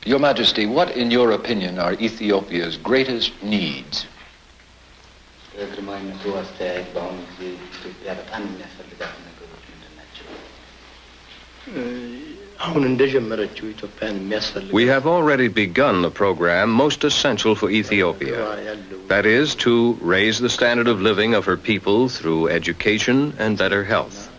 Your Majesty, what, in your opinion, are Ethiopia's greatest needs? We have already begun the program most essential for Ethiopia. That is, to raise the standard of living of her people through education and better health.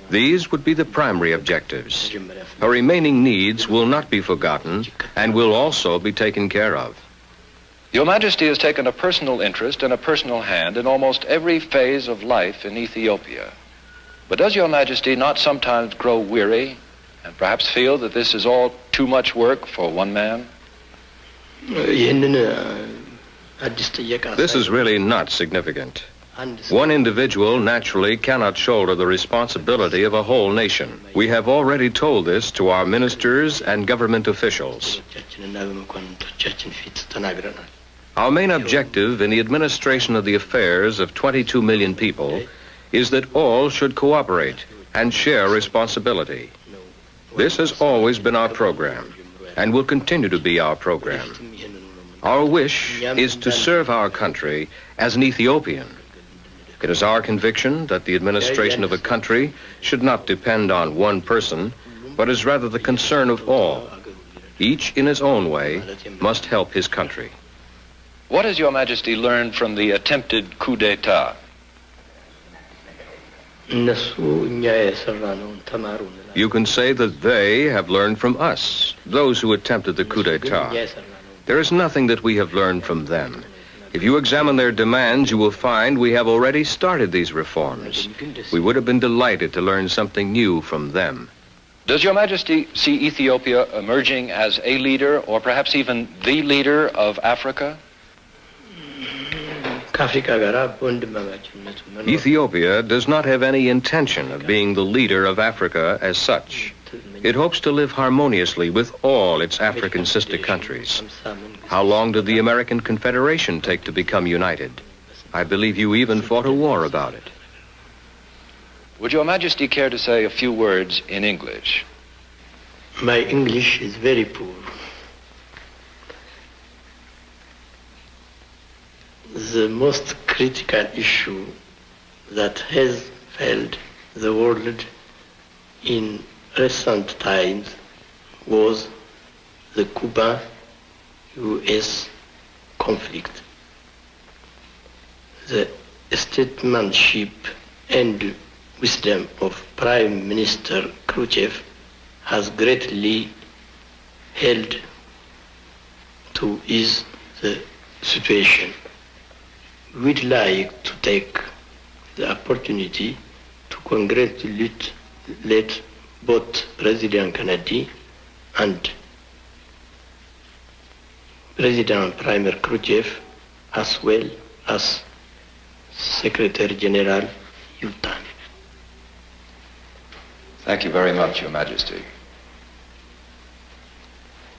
These would be the primary objectives. Her remaining needs will not be forgotten and will also be taken care of. Your Majesty has taken a personal interest and a personal hand in almost every phase of life in Ethiopia. But does Your Majesty not sometimes grow weary and perhaps feel that this is all too much work for one man? This is really not significant. One individual naturally cannot shoulder the responsibility of a whole nation. We have already told this to our ministers and government officials. Our main objective in the administration of the affairs of 22 million people is that all should cooperate and share responsibility. This has always been our program and will continue to be our program. Our wish is to serve our country as an Ethiopian. It is our conviction that the administration of a country should not depend on one person, but is rather the concern of all. Each in his own way must help his country. What has Your Majesty learned from the attempted coup d'etat? You can say that they have learned from us, those who attempted the coup d'etat. There is nothing that we have learned from them. If you examine their demands, you will find we have already started these reforms. We would have been delighted to learn something new from them. Does Your Majesty see Ethiopia emerging as a leader, or perhaps even the leader of Africa? Ethiopia does not have any intention of being the leader of Africa as such. It hopes to live harmoniously with all its African sister countries. How long did the American Confederation take to become united? I believe you even fought a war about it. Would Your Majesty care to say a few words in English? My English is very poor. The most critical issue that has failed the world in recent times was the Cuba-US conflict. The statesmanship and wisdom of Prime Minister Khrushchev has greatly helped to ease the situation. We'd like to take the opportunity to congratulate both President Kennedy and President Prime Khrushchev, as well as Secretary General Yultan. Thank you very much, Your Majesty.